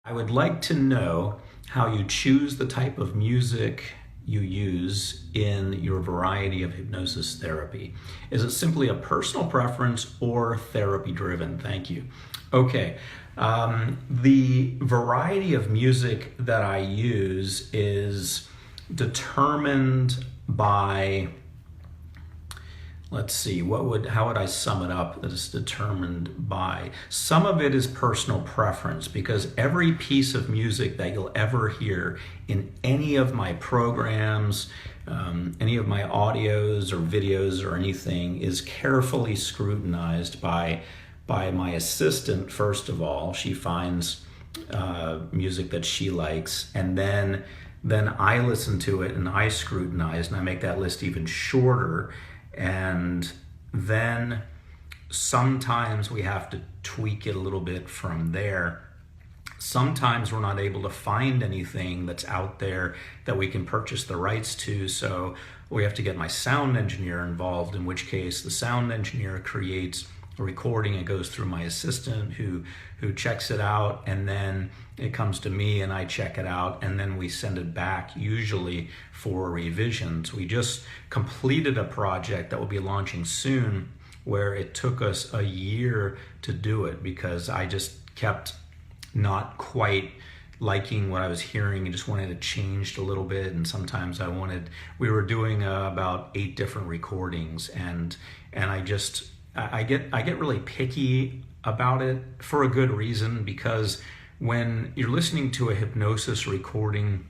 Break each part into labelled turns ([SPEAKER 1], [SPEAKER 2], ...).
[SPEAKER 1] I would like to know how you choose the type of music you use in your variety of hypnosis therapy. Is it simply a personal preference or therapy driven? Thank you. Okay, the variety of music that I use is determined by, let's see, how would I sum it up that it's determined by? Some of it is personal preference, because every piece of music that you'll ever hear in any of my programs, any of my audios or videos or anything, is carefully scrutinized by my assistant. First of all, she finds music that she likes, and then I listen to it and I scrutinize, and I make that list even shorter. And then sometimes we have to tweak it a little bit from there. Sometimes we're not able to find anything that's out there that we can purchase the rights to, so we have to get my sound engineer involved, in which case the sound engineer creates a recording. It goes through my assistant who checks it out, and then it comes to me and I check it out, and then we send it back, usually for revisions. We just completed a project that will be launching soon where it took us a year to do it, because I just kept not quite liking what I was hearing and just wanted it changed a little bit. And sometimes we were doing about 8 different recordings, and I get really picky about it, for a good reason, because when you're listening to a hypnosis recording,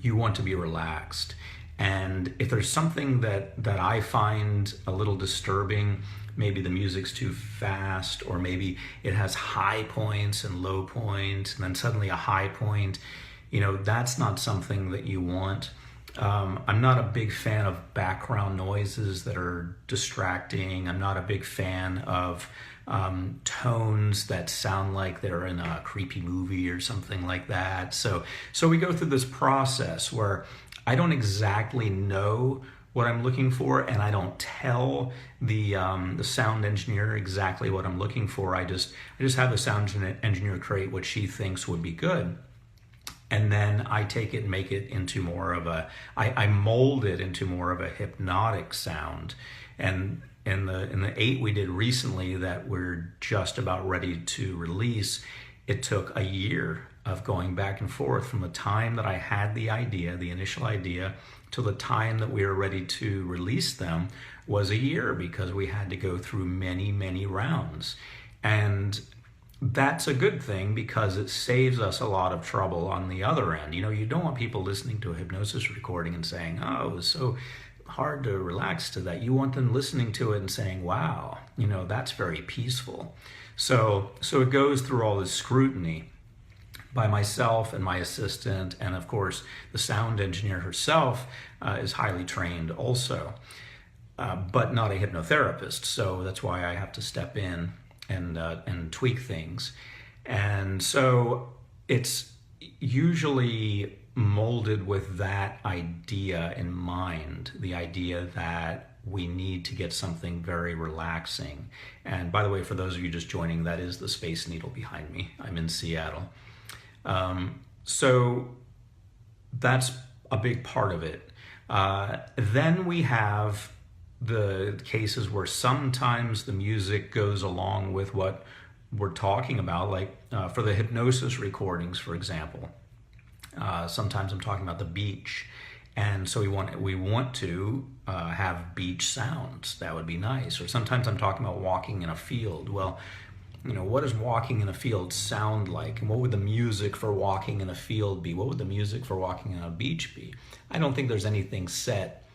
[SPEAKER 1] you want to be relaxed. And if there's something that I find a little disturbing, maybe the music's too fast, or maybe it has high points and low points, and then suddenly a high point, that's not something that you want. I'm not a big fan of background noises that are distracting. I'm not a big fan of tones that sound like they're in a creepy movie or something like that. So we go through this process where I don't exactly know what I'm looking for, and I don't tell the sound engineer exactly what I'm looking for. I just have the sound engineer create what she thinks would be good. And then I take it and make it into more of I mold it into more of a hypnotic sound. And in the 8 we did recently that we're just about ready to release, it took a year of going back and forth from the time that I had the initial idea, till the time that we were ready to release them was a year, because we had to go through many, many rounds. And that's a good thing, because it saves us a lot of trouble on the other end. You don't want people listening to a hypnosis recording and saying, "Oh, it was so hard to relax to that." You want them listening to it and saying, "Wow, that's very peaceful." So it goes through all this scrutiny by myself and my assistant, and of course the sound engineer herself is highly trained also, but not a hypnotherapist. So that's why I have to step in and tweak things. And so it's usually molded with that idea in mind, the idea that we need to get something very relaxing. And by the way, for those of you just joining, that is the Space Needle behind me. I'm in Seattle. So that's a big part of it. Then we have the cases where sometimes the music goes along with what we're talking about, like for the hypnosis recordings, for example. Sometimes I'm talking about the beach, and so we want to have beach sounds. That would be nice. Or sometimes I'm talking about walking in a field. Well, what does walking in a field sound like? And what would the music for walking in a field be? What would the music for walking on a beach be? I don't think there's anything set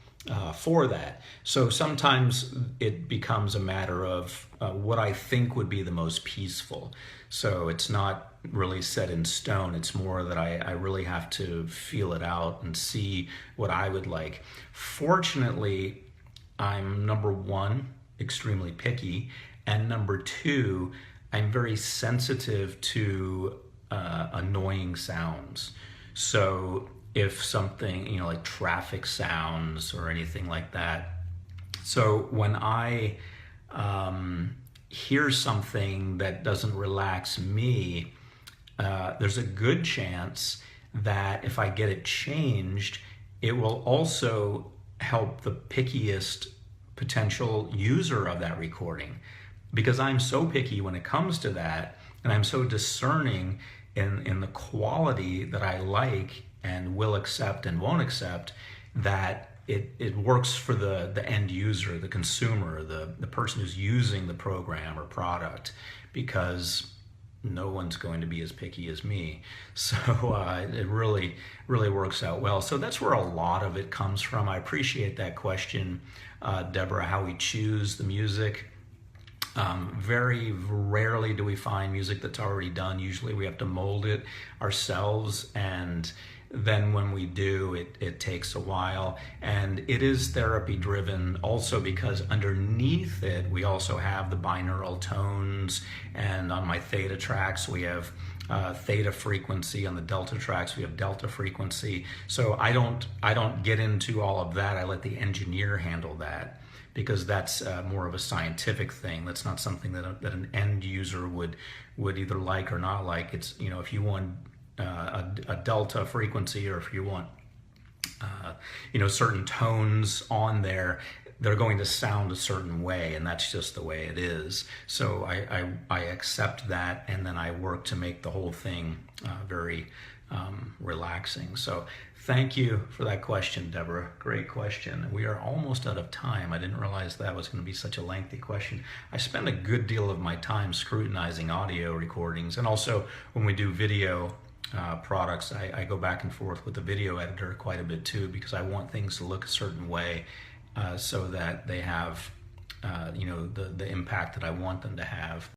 [SPEAKER 1] for that. So sometimes it becomes a matter of what I think would be the most peaceful. So it's not really set in stone. It's more that I really have to feel it out and see what I would like. Fortunately, I'm, number one, extremely picky, and number two, I'm very sensitive to annoying sounds. So if something, like traffic sounds or anything like that. So when I hear something that doesn't relax me, there's a good chance that if I get it changed, it will also help the pickiest potential user of that recording. Because I'm so picky when it comes to that, and I'm so discerning in the quality that I like and will accept and won't accept, that it works for the end user, the consumer, the person who's using the program or product, because no one's going to be as picky as me. So it really works out well. So that's where a lot of it comes from. I appreciate that question, Deborah, how we choose the music. Very rarely do we find music that's already done. Usually we have to mold it ourselves, and then when we do, it takes a while. And it is therapy driven also because underneath it, we also have the binaural tones. And on my theta tracks, we have theta frequency. On the delta tracks, we have delta frequency. So I don't get into all of that. I let the engineer handle that, because that's more of a scientific thing. That's not something that an end user would either like or not like. It's, if you want a delta frequency, or if you want certain tones on there, they're going to sound a certain way, and that's just the way it is. So I accept that, and then I work to make the whole thing very relaxing. So thank you for that question, Deborah. Great question. We are almost out of time. I didn't realize that was going to be such a lengthy question. I spend a good deal of my time scrutinizing audio recordings, and also when we do video products, I go back and forth with the video editor quite a bit too, because I want things to look a certain way so that they have the impact that I want them to have.